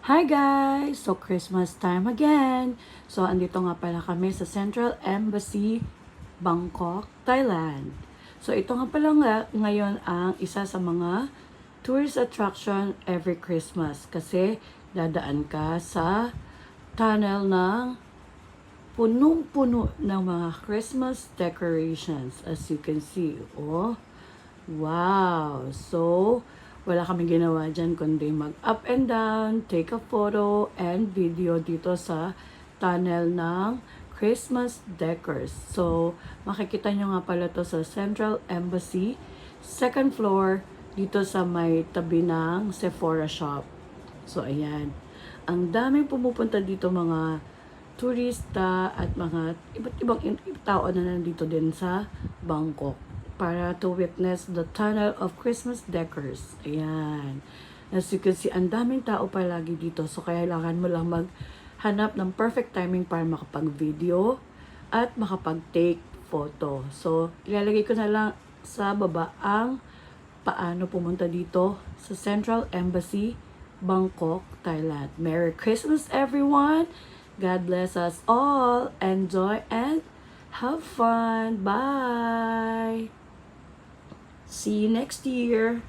Hi guys! So Christmas time again. So andito nga pala kami sa Central Embassy, Bangkok, Thailand. So ito nga pala ngayon ang isa sa mga tourist attraction every Christmas kasi dadaan ka sa tunnel ng punong-puno ng mga Christmas decorations as you can see. Oh, wow! So, wala kaming ginawa dyan kundi mag-up and down, take a photo and video dito sa tunnel ng Christmas decors. So, makikita nyo nga pala to sa Central Embassy, second floor, dito sa may tabi ng Sephora shop. So, ayan. Ang daming pumupunta dito mga turista at mga iba't ibang tao na nandito din sa Bangkok para to witness the tunnel of Christmas decors. Ayan. As you can see, ang daming tao palagi dito. So, kailangan mo lang maghanap ng perfect timing para makapag-video at makapag-take photo. So, ilalagay ko na lang sa baba ang paano pumunta dito sa Central Embassy, Bangkok, Thailand. Merry Christmas, everyone! God bless us all. Enjoy and have fun. Bye! See you next year.